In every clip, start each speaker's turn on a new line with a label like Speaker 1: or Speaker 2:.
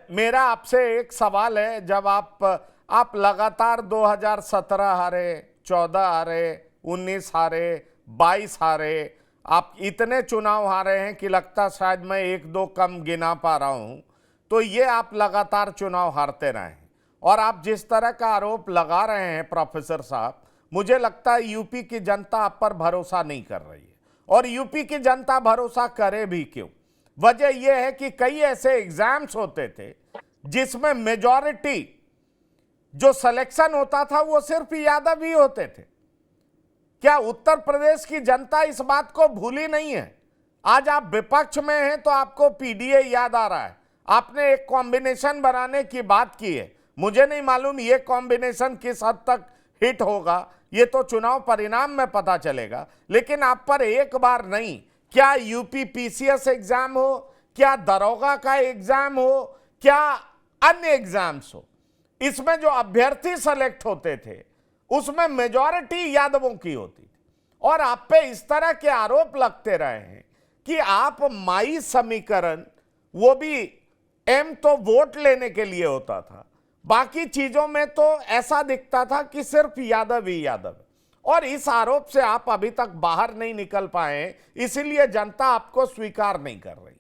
Speaker 1: मेरा आपसे एक सवाल है, जब आप लगातार 2017 हारे, 14 हारे, 19 हारे, 22 हारे, आप इतने चुनाव हारे हैं कि लगता शायद मैं एक दो कम गिना पा रहा हूं। तो ये आप लगातार चुनाव हारते रहे हैं और आप जिस तरह का आरोप लगा रहे हैं प्रोफेसर साहब, मुझे लगता है यूपी की जनता आप पर भरोसा नहीं कर रही है। और यूपी की जनता भरोसा करे भी क्यों? वजह यह है कि कई ऐसे एग्जाम्स होते थे जिसमें मेजॉरिटी जो सिलेक्शन होता था वो सिर्फ यादव ही होते थे। क्या उत्तर प्रदेश की जनता इस बात को भूली नहीं है? आज आप विपक्ष में हैं तो आपको पीडीए याद आ रहा है। आपने एक कॉम्बिनेशन बनाने की बात की है, मुझे नहीं मालूम ये कॉम्बिनेशन किस हद तक हिट होगा, ये तो चुनाव परिणाम में पता चलेगा। लेकिन आप पर एक बार नहीं, क्या यूपी पीसीएस एग्जाम हो, क्या दरोगा का एग्जाम हो, क्या अन्य एग्जाम्स हो, इसमें जो अभ्यर्थी सेलेक्ट होते थे उसमें मेजॉरिटी यादवों की होती थी। और आप पे इस तरह के आरोप लगते रहे हैं कि आप माई समीकरण, वो भी एम तो वोट लेने के लिए होता था, बाकी चीजों में तो ऐसा दिखता था कि सिर्फ यादव ही यादव। और इस आरोप से आप अभी तक बाहर नहीं निकल पाए, इसीलिए जनता आपको स्वीकार नहीं कर रही।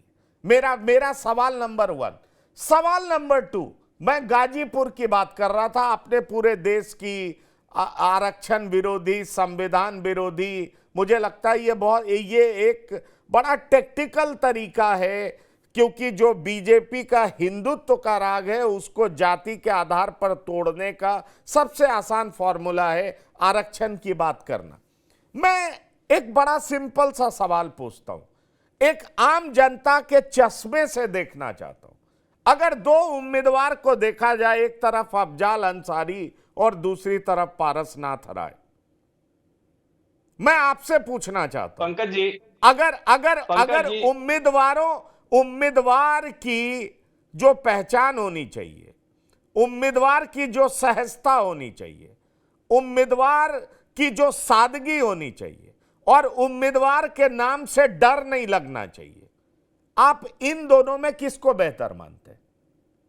Speaker 1: मेरा सवाल नंबर 1। सवाल नंबर 2, मैं गाजीपुर की बात कर रहा था। आपने पूरे देश की आरक्षण विरोधी, संविधान विरोधी, मुझे लगता है ये एक बड़ा टेक्निकल तरीका है, क्योंकि जो बीजेपी का हिंदुत्व का राग है उसको जाति के आधार पर तोड़ने का सबसे आसान फॉर्मूला है आरक्षण की बात करना। मैं एक बड़ा सिंपल सा सवाल पूछता हूं, एक आम जनता के चश्मे से देखना चाहता हूं। अगर दो उम्मीदवार को देखा जाए, एक तरफ अफजाल अंसारी और दूसरी तरफ पारसनाथ राय, मैं आपसे पूछना चाहता हूं,
Speaker 2: पंकज जी,
Speaker 1: अगर उम्मीदवार की जो पहचान होनी चाहिए, उम्मीदवार की जो सहजता होनी चाहिए, उम्मीदवार की जो सादगी होनी चाहिए और उम्मीदवार के नाम से डर नहीं लगना चाहिए, आप इन दोनों में किसको बेहतर मानते हैं?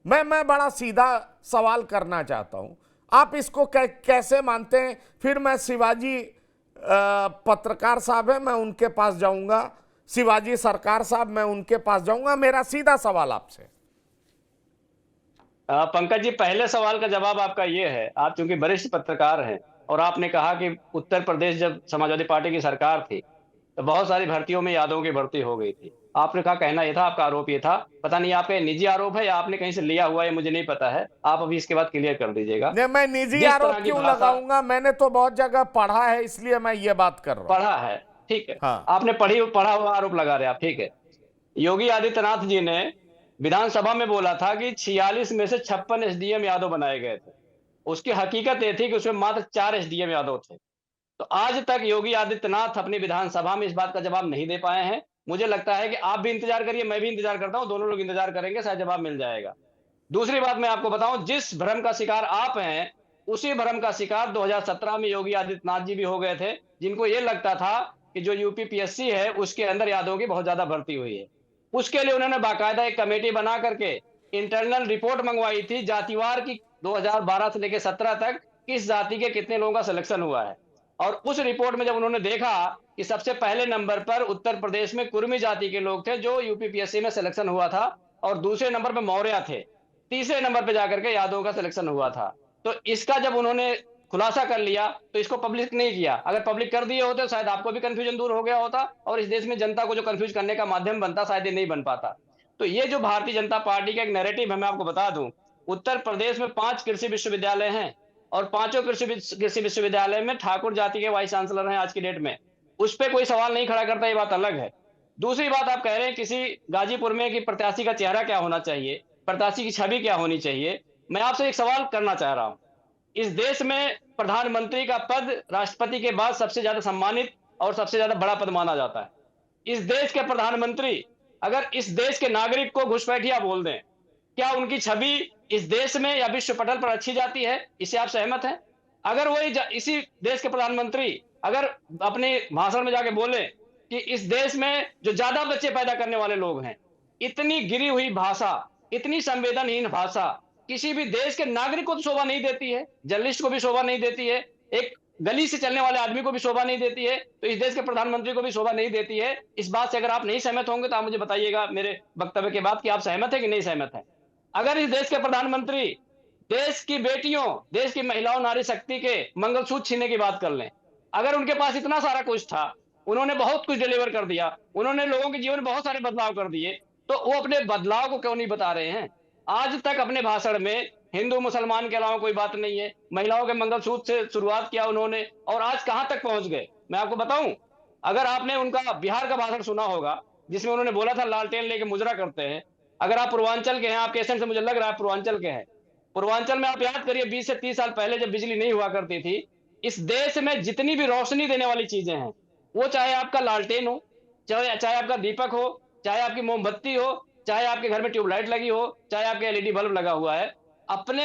Speaker 1: मैं बड़ा सीधा सवाल करना चाहता हूं, आप इसको कैसे मानते हैं? फिर मैं शिवाजी पत्रकार साहब है, मैं उनके पास जाऊंगा, शिवाजी सरकार साहब, मैं उनके पास जाऊंगा। मेरा सीधा सवाल आपसे।
Speaker 2: पंकज जी, पहले सवाल का जवाब आपका ये है, आप चूंकि वरिष्ठ पत्रकार हैं और आपने कहा कि उत्तर प्रदेश जब समाजवादी पार्टी की सरकार थी तो बहुत सारी भर्तियों में यादवों की भर्ती हो गई थी। आपने कहा, कहना यह था, आपका आरोप ये था, पता नहीं आपका निजी आरोप है या आपने कहीं से लिया हुआ है, मुझे नहीं पता है, आप अभी इसके बाद क्लियर कर दीजिएगा।
Speaker 1: नहीं, मैं निजी
Speaker 2: जिस
Speaker 1: आरोप
Speaker 2: तरह की
Speaker 1: क्यों
Speaker 2: भाषा
Speaker 1: लगाऊंगा? मैंने तो बहुत जगह पढ़ा है, इसलिए मैं ये बात कर रहा हूं।
Speaker 2: पढ़ा है, ठीक है,
Speaker 1: हाँ,
Speaker 2: आपने पढ़ा हुआ आरोप लगा रहे आप, ठीक है। योगी आदित्यनाथ जी ने विधानसभा में बोला था कि 46 में से 56 एसडीएम यादव बनाए गए थे। उसकी हकीकत यह थी कि उसमें मात्र 4 एसडीएम यादव थे। तो आज तक योगी आदित्यनाथ अपनी विधानसभा में इस बात का जवाब नहीं दे पाए हैं। मुझे लगता है कि आप भी इंतजार करिए, मैं भी इंतजार करता हूं, दोनों लोग इंतजार करेंगे, शायद जवाब मिल जाएगा। दूसरी बात मैं आपको बताऊं, जिस भ्रम का शिकार आप हैं उसी भ्रम का शिकार 2017 में योगी आदित्यनाथ जी भी हो गए थे, जिनको यह लगता था कि जो यूपीपीएससी है उसके अंदर यादवों की बहुत ज्यादा भर्ती हुई है। उसके लिए उन्होंने बाकायदा एक कमेटी बना करके इंटरनल रिपोर्ट मंगवाई थी जातिवार की, 2012 से लेकर 17 तक किस जाति के कितने लोगों का सिलेक्शन हुआ है। और उस रिपोर्ट में जब उन्होंने देखा कि सबसे पहले नंबर पर उत्तर प्रदेश में कुर्मी जाति के लोग थे जो यूपीपीएससी में सिलेक्शन हुआ था, और दूसरे नंबर पर मौर्य थे, तीसरे नंबर पर जाकर के यादवों का सिलेक्शन हुआ था। तो इसका जब उन्होंने खुलासा कर लिया तो इसको पब्लिक नहीं किया। अगर पब्लिक कर दिए होते तो शायद आपको भी कंफ्यूजन दूर हो गया होता, और इस देश में जनता को जो कंफ्यूज करने का माध्यम बनता शायद ये नहीं बन पाता। तो ये जो भारतीय जनता पार्टी का एक नैरेटिव है, मैं आपको बता दूं, उत्तर प्रदेश में 5 कृषि विश्वविद्यालय हैं और पांचों कृषि विश्वविद्यालय में ठाकुर जाति के वाइस चांसलर हैं आज की डेट में। उस पर कोई सवाल नहीं खड़ा करता, ये बात अलग है। दूसरी बात, आप कह रहे हैं किसी गाजीपुर में कि प्रत्याशी का चेहरा क्या होना चाहिए, प्रत्याशी की छवि क्या होनी चाहिए। मैं आपसे एक सवाल करना चाह रहा हूं, इस देश में प्रधानमंत्री का पद राष्ट्रपति के बाद सबसे ज्यादा सम्मानित और सबसे ज्यादा बड़ा पद माना जाता है। इस देश के प्रधानमंत्री अगर इस देश के नागरिक को घुसपैठिया बोल दें, क्या उनकी छवि इस देश में या विश्व पटल पर अच्छी जाती है? इससे आप सहमत हैं? अगर वही इसी देश के प्रधानमंत्री अगर अपने भाषण में जाके बोले कि इस देश में जो ज्यादा बच्चे पैदा करने वाले लोग हैं, इतनी गिरी हुई भाषा, इतनी संवेदनहीन भाषा किसी भी देश के नागरिक को तो शोभा नहीं देती है, जर्नलिस्ट को भी शोभा नहीं देती है, एक गली से चलने वाले आदमी को भी शोभा नहीं देती है, तो इस देश के प्रधानमंत्री को भी शोभा नहीं देती है। इस बात से अगर आप नहीं सहमत होंगे तो आप मुझे बताइएगा मेरे वक्तव्य के बाद कि आप सहमत है कि नहीं सहमत है। अगर इस देश के प्रधानमंत्री देश की बेटियों, देश की महिलाओं, नारी शक्ति के मंगलसूत्र छीनने की बात कर लें, अगर उनके पास इतना सारा कुछ था, उन्होंने बहुत कुछ डिलीवर कर दिया, उन्होंने लोगों के जीवन में बहुत सारे बदलाव कर दिए, तो वो अपने बदलाव को क्यों नहीं बता रहे हैं? आज तक अपने भाषण में हिंदू मुसलमान के अलावा कोई बात नहीं है, महिलाओं के मंगलसूत्र से शुरुआत किया उन्होंने, और आज कहां तक पहुंच गए मैं आपको बताऊं। अगर आपने उनका बिहार का भाषण सुना होगा जिसमें उन्होंने बोला था लालटेन लेके मुजरा करते हैं, अगर आप पूर्वांचल के हैं, आपके एसेंट से मुझे लग रहा है पूर्वांचल के हैं, पूर्वांचल में आप याद करिए 20 से 30 साल पहले जब बिजली नहीं हुआ करती थी, इस देश में जितनी भी रोशनी देने वाली चीजें हैं, वो चाहे आपका लालटेन हो, चाहे चाहे आपका दीपक हो, चाहे आपकी मोमबत्ती हो, चाहे आपके घर में ट्यूबलाइट लगी हो, चाहे आपके एलईडी बल्ब लगा हुआ है, अपने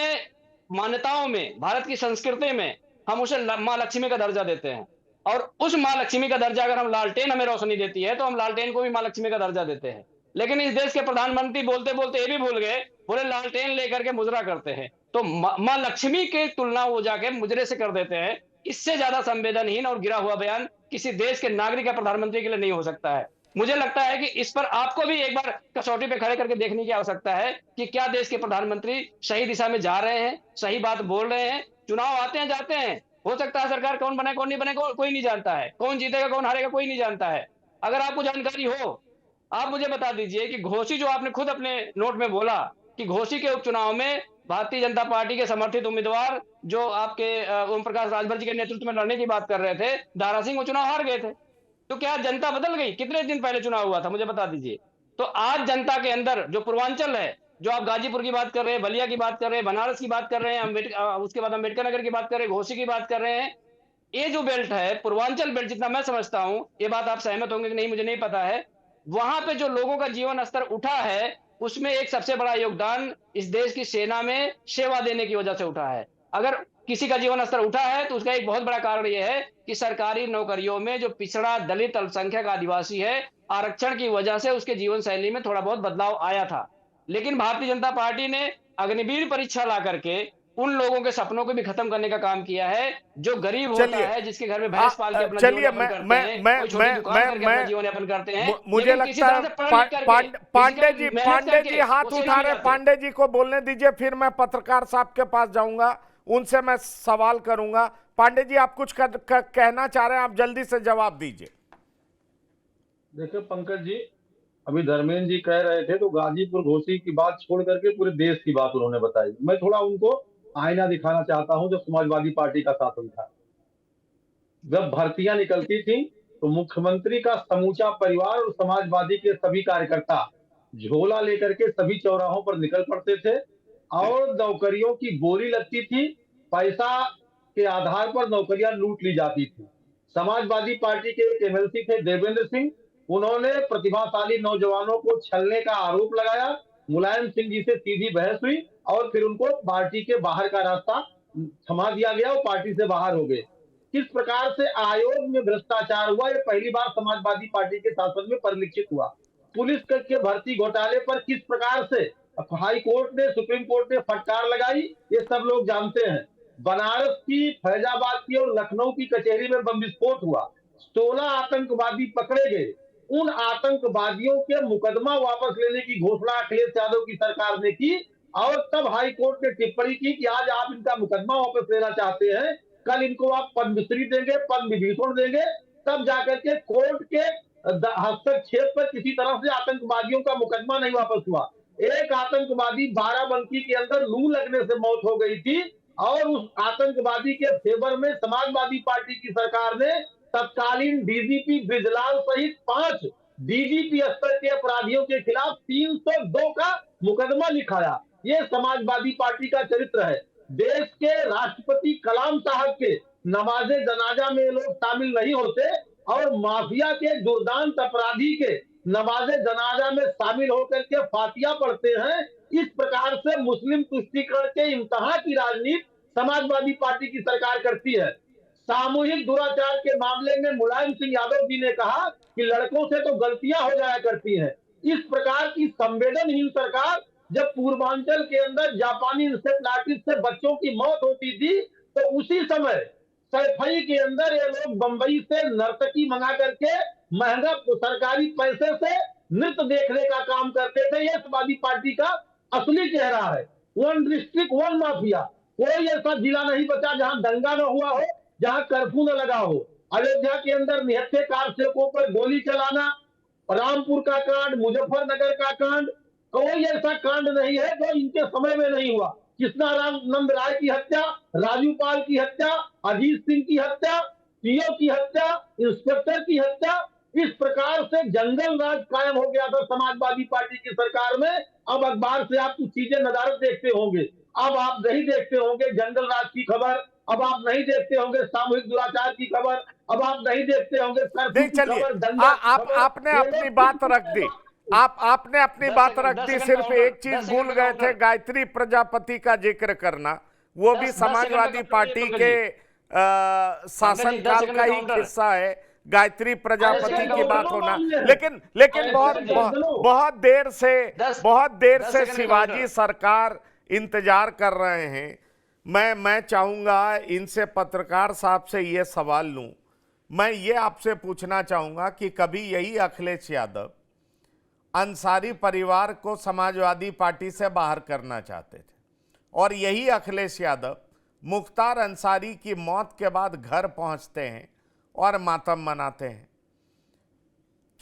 Speaker 2: मान्यताओं में, भारत की संस्कृति में हम उसे माँ लक्ष्मी का दर्जा देते हैं। और उस माँ लक्ष्मी का दर्जा अगर हम लालटेन हमें रोशनी देती है तो हम लालटेन को भी माँ लक्ष्मी का दर्जा देते हैं। लेकिन इस देश के प्रधानमंत्री बोलते बोलते ये भी भूल गए, बोले लालटेन लेकर के मुजरा करते हैं, तो माँ लक्ष्मी की तुलना वो जाके मुजरे से कर देते हैं। इससे ज्यादा संवेदनहीन और गिरा हुआ बयान किसी देश के नागरिक या प्रधानमंत्री के लिए नहीं हो सकता है। मुझे लगता है कि इस पर आपको भी एक बार कसौटी पे खड़े करके देखने की आवश्यकता है कि क्या देश के प्रधानमंत्री सही दिशा में जा रहे हैं, सही बात बोल रहे हैं। चुनाव आते हैं जाते हैं, हो सकता है सरकार कौन बने कौन नहीं बने कोई नहीं जानता है, कौन जीतेगा कौन हारेगा कोई नहीं जानता है। अगर आपको जानकारी हो, आप मुझे बता दीजिए कि घोसी, जो आपने खुद अपने नोट में बोला कि घोसी के उपचुनाव में भारतीय जनता पार्टी के समर्थित उम्मीदवार जो आपके ओम प्रकाश राजभर जी के नेतृत्व में लड़ने की बात कर रहे थे, दारा सिंह, वो चुनाव हार गए थे। तो क्या जनता बदल गई? कितने दिन पहले चुनाव हुआ था मुझे बता दीजिए। तो आज जनता के अंदर जो पूर्वांचल है, जो आप गाजीपुर की बात कर रहे हैं, बलिया की बात कर रहे हैं, बनारस की बात कर रहे हैं, उसके बाद अम्बेडकर नगर की बात कर रहे हैं, घोसी की बात कर रहे हैं, ये जो बेल्ट है पूर्वांचल बेल्ट, जितना मैं समझता हूं, ये बात आप सहमत होंगे कि नहीं मुझे नहीं पता है, वहां पे जो लोगों का जीवन स्तर उठा है उसमें एक सबसे बड़ा योगदान इस देश की सेना में सेवा देने की वजह से उठा है। अगर किसी का जीवन स्तर उठा है तो उसका एक बहुत बड़ा कारण यह है कि सरकारी नौकरियों में जो पिछड़ा, दलित, अल्पसंख्यक, आदिवासी है, आरक्षण की वजह से उसके जीवन शैली में थोड़ा बहुत बदलाव आया था। लेकिन भारतीय जनता पार्टी ने अग्निवीर परीक्षा ला करके उन लोगों के सपनों को भी खत्म करने का काम किया है, जो गरीब होता है, जिसके घर में भैंस पाल के अपना जीवन
Speaker 1: चलिए
Speaker 2: यापन करते हैं, कोई छोटी दुकान करके अपना जीवन यापन करते हैं,
Speaker 1: मुझे
Speaker 2: लेकिन किसी
Speaker 1: लगता
Speaker 2: तरह
Speaker 1: है
Speaker 2: से पढ़ लिख करके,
Speaker 1: पांडे जी हाथ उठा रहे, पांडे जी को बोलने दीजिए, फिर मैं पत्रकार साहब के पास जाऊंगा, उनसे मैं सवाल करूंगा। पांडे जी, आप कुछ कहना चाह रहे हैं, आप जल्दी से जवाब दीजिए।
Speaker 3: देखिए पंकज जी, अभी धर्मेंद्र जी कह रहे थे तो गाजीपुर घोसी की बात छोड़ करके पूरे देश की बात उन्होंने बताई। मैं थोड़ा उनको आईना दिखाना चाहता हूं। जब समाजवादी पार्टी का शासन था, जब भर्तियां निकलती थी तो मुख्यमंत्री का समूचा परिवार और समाजवादी के सभी कार्यकर्ता झोला लेकर के सभी चौराहों पर निकल पड़ते थे और नौकरियों की बोली लगती थी। पैसा के आधार पर नौकरियां लूट ली जाती थी। समाजवादी पार्टी के एक एमएलसी थे देवेंद्र सिंह, उन्होंने प्रतिभाशाली नौजवानों को छलने का आरोप लगाया। मुलायम सिंह जी से सीधी बहस हुई और फिर उनको पार्टी के बाहर का रास्ता थमा दिया गया और पार्टी से बाहर हो गए। किस प्रकार से आयोग में भ्रष्टाचार हुआ, ये पहली बार समाजवादी पार्टी के शासन में परिलक्षित हुआ। पुलिस के भर्ती घोटाले पर किस प्रकार से हाई कोर्ट ने, सुप्रीम कोर्ट ने फटकार लगाई, ये सब लोग जानते हैं। बनारस की, फैजाबाद की और लखनऊ की कचहरी में बम विस्फोट हुआ, 16 आतंकवादी पकड़े गए। उन आतंकवादियों के मुकदमा वापस लेने की घोषणा अखिलेश यादव की सरकार ने की और तब हाई कोर्ट ने टिप्पणी की कि आज आप इनका मुकदमा वापस लेना चाहते हैं, कल इनको आप पद्मश्री देंगे, पद्म विभूषण देंगे। तब जाकर के कोर्ट के हस्तक्षेप पर किसी तरह से आतंकवादियों का मुकदमा नहीं वापस हुआ। एक आतंकवादी बाराबंकी के अंदर लू लगने से मौत हो गई थी और उस आतंकवादी के फेवर में समाजवादी पार्टी की सरकार ने तत्कालीन डीजीपी ब्रिजलाल सहित 5 डीजीपी स्तर के अपराधियों के खिलाफ 302 का मुकदमा लिखाया। ये समाजवादी पार्टी का चरित्र है। देश के राष्ट्रपति कलाम साहब के नमाजे जनाजा में लोग शामिल नहीं होते और माफिया के दुर्दांत अपराधी के नमाजे जनाजा में शामिल होकर के फातिया पढ़ते हैं। इस प्रकार से मुस्लिम तुष्टीकरण के इम्तहान की राजनीति समाजवादी पार्टी की सरकार करती है। सामूहिक दुराचार के मामले में मुलायम सिंह यादव जी ने कहा कि लड़कों से तो गलतियां हो जाया करती हैं। इस प्रकार की संवेदनहीन सरकार जब पूर्वांचल के अंदर जापानी इंसेफ्लाइटिस से बच्चों की मौत होती थी, तो उसी समय सैफई के अंदर ये लोग बंबई से नर्तकी मंगा करके महंगा सरकारी पैसे से नृत्य देखने का काम करते थे। ये समाजवादी पार्टी का असली चेहरा है। One district one mafia. कोई ऐसा जिला नहीं बचा जहां दंगा न हुआ हो, जहां कर्फ्यू न लगा हो। अयोध्या के अंदर निहत्थे कारसेवकों पर गोली चलाना, रामपुर का कांड, मुजफ्फरनगर का कांड, कोई ऐसा कांड नहीं है जो इनके समय में नहीं हुआ। कृष्णानंद राय की हत्या, राजू पाल की हत्या, अजीत सिंह की हत्या, सीओ की हत्या, इंस्पेक्टर की हत्या, इस प्रकार से जंगल राज कायम हो गया था समाजवादी पार्टी की सरकार में। अब अखबार से आप कुछ चीजें नजारत देखते होंगे, अब आप नहीं देखते होंगे जंगल राज की खबर, अब आप नहीं देखते होंगे सामूहिक दुराचार की खबर, अब आप नहीं देखते होंगे कर्फ्यू
Speaker 1: नहीं,
Speaker 3: की
Speaker 1: चलिए,
Speaker 3: खबर, दंगा की
Speaker 1: आप
Speaker 3: खबर।
Speaker 1: आपने
Speaker 3: ये
Speaker 1: अपनी
Speaker 3: लोग
Speaker 1: बात रख दी। आपने अपनी बात रख दी।
Speaker 2: 10 सेकंड
Speaker 1: सिर्फ
Speaker 2: का
Speaker 1: एक
Speaker 2: काउंटर,
Speaker 1: चीज
Speaker 2: 10
Speaker 1: भूल
Speaker 2: सेकंड का
Speaker 1: गए थे,
Speaker 2: काउंटर।
Speaker 1: गायत्री प्रजापति का जिक्र करना। वो भी
Speaker 2: 10 सेकंड
Speaker 1: समाजवादी
Speaker 2: का
Speaker 1: पार्टी
Speaker 2: पंकज
Speaker 1: के
Speaker 2: जी,
Speaker 1: शासनकाल
Speaker 2: सेकंड
Speaker 1: का
Speaker 2: का
Speaker 1: ही
Speaker 2: काउंटर।
Speaker 1: किस्सा है गायत्री प्रजापति
Speaker 3: ऐसे
Speaker 1: की बात
Speaker 3: दर्जनों
Speaker 1: होना।
Speaker 3: मामले हैं।
Speaker 1: लेकिन लेकिन
Speaker 3: ऐसे
Speaker 1: बहुत
Speaker 3: दर्जनों।
Speaker 1: बहुत देर से
Speaker 2: 10 सेकंड का
Speaker 1: शिवाजी
Speaker 2: काउंटर।
Speaker 1: सरकार इंतजार कर रहे हैं। मैं चाहूंगा इनसे, पत्रकार साहब से ये सवाल लूं। मैं ये आपसे पूछना चाहूंगा कि कभी यही अखिलेश यादव अंसारी परिवार को समाजवादी पार्टी से बाहर करना चाहते थे, और यही अखिलेश यादव मुख्तार अंसारी की मौत के बाद घर पहुंचते हैं और मातम मनाते हैं।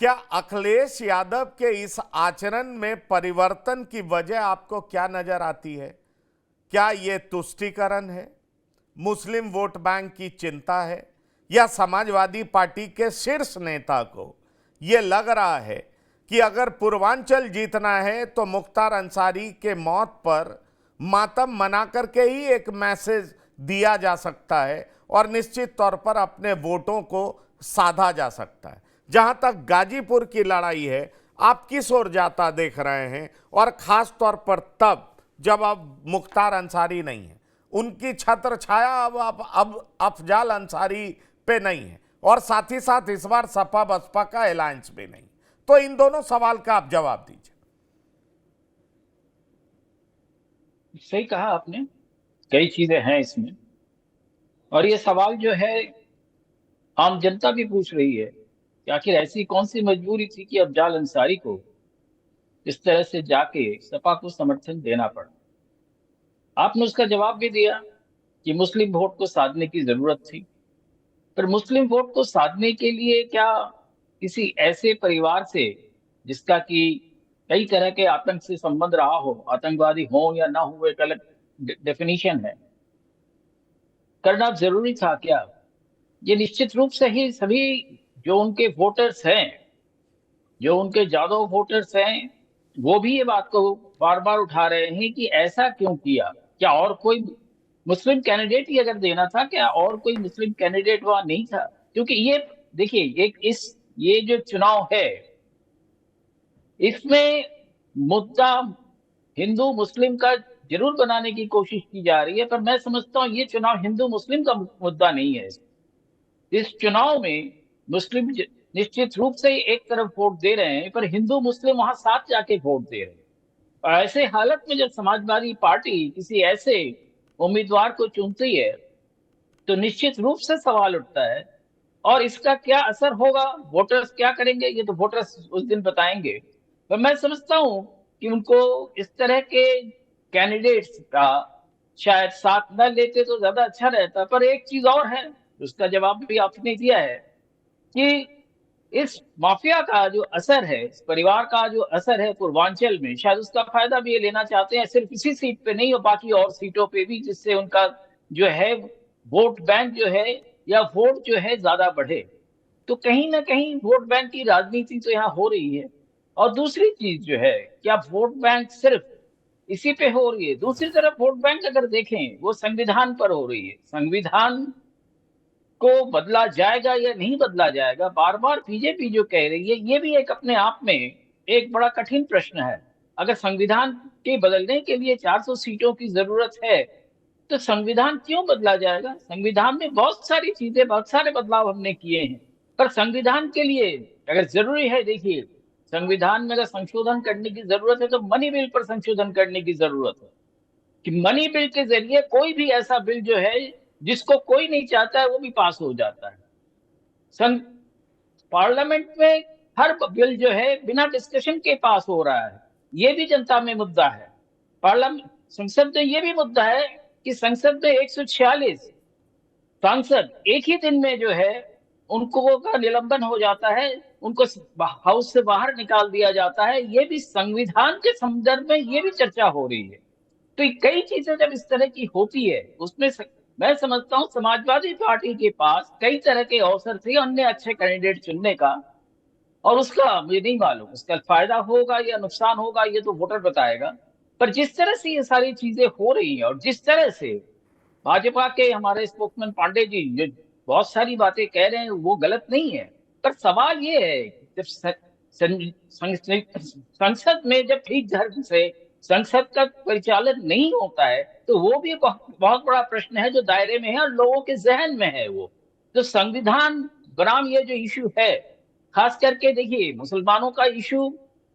Speaker 1: क्या अखिलेश यादव के इस आचरण में परिवर्तन की वजह आपको क्या नजर आती है? क्या यह तुष्टीकरण है, मुस्लिम वोट बैंक की चिंता है, या समाजवादी पार्टी के शीर्ष नेता को यह लग रहा है कि अगर पूर्वांचल जीतना है तो मुख्तार अंसारी के मौत पर मातम मना करके ही एक मैसेज दिया जा सकता है और निश्चित तौर पर अपने वोटों को साधा जा सकता है? जहां तक गाजीपुर की लड़ाई है, आप किस ओर जाता देख रहे हैं, और खास तौर पर तब जब अब मुख्तार अंसारी नहीं है, उनकी छत्र छाया अब अफजाल अंसारी पे नहीं है, और साथ ही साथ इस बार सपा बसपा का अलायंस भी नहीं। तो इन दोनों सवाल का आप जवाब दीजिए।
Speaker 4: सही कहा आपने, कई चीजें हैं इसमें, और ये सवाल जो है आम जनता भी पूछ रही है कि आखिर ऐसी कौन सी मजबूरी थी कि अफजाल अंसारी को इस तरह से जाके सपा को समर्थन देना पड़ा। आपने उसका जवाब भी दिया कि मुस्लिम वोट को साधने की जरूरत थी, पर मुस्लिम वोट को साधने के लिए क्या किसी ऐसे परिवार से जिसका कि कई तरह के आतंक से संबंध रहा हो, आतंकवादी हो या ना हो, एक अलग डेफिनेशन है, करना जरूरी था क्या? ये निश्चित रूप से ही सभी जो उनके वोटर्स हैं, जो उनके जादव वोटर्स हैं, वो भी ये बात को बार बार उठा रहे हैं कि ऐसा क्यों किया। क्या और कोई मुस्लिम कैंडिडेट ही अगर देना था, क्या और कोई मुस्लिम कैंडिडेट वहां नहीं था? क्योंकि ये देखिए, ये जो चुनाव है, इसमें मुद्दा हिंदू मुस्लिम का जरूर बनाने की कोशिश की जा रही है, पर मैं समझता हूँ ये चुनाव हिंदू मुस्लिम का मुद्दा नहीं है। इस चुनाव में मुस्लिम निश्चित रूप से एक तरफ वोट दे रहे हैं, पर हिंदू मुस्लिम वहां साथ जाके वोट दे रहे हैं। और ऐसे हालत में जब समाजवादी पार्टी किसी ऐसे उम्मीदवार को चुनती है, तो निश्चित रूप से सवाल उठता है, और इसका क्या असर होगा, वोटर्स क्या करेंगे, ये तो वोटर्स उस दिन बताएंगे। पर मैं समझता हूं कि उनको इस तरह के कैंडिडेट्स का शायद साथ न लेते तो ज्यादा अच्छा रहता। पर एक चीज और है, उसका जवाब भी आपने दिया है, कि इस माफिया का जो असर है, इस परिवार का जो असर है पूर्वांचल में, शायद उसका फायदा भी ये लेना चाहते हैं, सिर्फ इसी सीट पे नहीं, और बाकी और सीटों पे भी, जिससे उनका जो है वोट बैंक जो है या वोट जो है ज्यादा बढ़े। तो कहीं ना कहीं वोट बैंक की राजनीति तो यहाँ हो रही है। और दूसरी चीज जो है, क्या वोट बैंक सिर्फ इसी पे हो रही है? दूसरी तरफ वोट बैंक अगर देखें, वो संविधान पर हो रही है। संविधान को बदला जाएगा या नहीं बदला जाएगा, बार बार बीजेपी जो कह रही है, ये भी एक अपने आप में एक बड़ा कठिन प्रश्न है। अगर संविधान के बदलने के लिए 400 सीटों की जरूरत है, तो संविधान क्यों बदला जाएगा? संविधान में बहुत सारी चीजें, बहुत सारे बदलाव हमने किए हैं, पर संविधान के लिए अगर जरूरी है, देखिए संविधान में अगर संशोधन करने की जरूरत है तो मनी बिल पर संशोधन करने की जरूरत है, कि मनी बिल के जरिए कोई भी ऐसा बिल जो है जिसको कोई नहीं चाहता है वो भी पास हो जाता है। संघ पार्लियामेंट में हर बिल जो है बिना डिस्कशन के पास हो रहा है, ये भी जनता में मुद्दा है। पार्लियामेंट संसद में ये भी मुद्दा है कि संसद में 146 सांसद एक ही दिन में जो है उनको का निलंबन हो जाता है, उनको हाउस से बाहर निकाल दिया जाता है। ये भी संविधान के संदर्भ में ये भी चर्चा हो रही है। तो ये कई चीजें जब इस तरह की होती है उसमें मैं समझता हूँ समाजवादी पार्टी के पास कई तरह के अवसर थे अन्य अच्छे कैंडिडेट चुनने का, और उसका मुझे नहीं मालूम उसका फायदा होगा या नुकसान होगा, ये तो वोटर बताएगा। पर जिस तरह से ये सारी चीजें हो रही हैं और जिस तरह से भाजपा के हमारे स्पोक्समैन पांडे जी जो बहुत सारी बातें कह रहे हैं वो गलत नहीं है, पर सवाल ये है कि जब संसद में जब ठीक ढंग से संसद का परिचालन नहीं होता है तो वो भी बहुत बड़ा प्रश्न है जो दायरे में है और लोगों के जहन में है। वो जो संविधान बनाम ये जो इशू है, खास करके देखिए मुसलमानों का इशू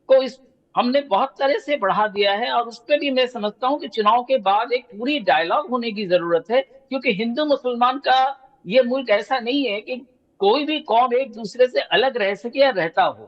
Speaker 4: को इस हमने बहुत तरह से बढ़ा दिया है, और उस पर भी मैं समझता हूं कि चुनाव के बाद एक पूरी डायलॉग होने की जरूरत है, क्योंकि हिंदू मुसलमान का ये मुल्क ऐसा नहीं है कि कोई भी कौम एक दूसरे से अलग रह सके या रहता हो।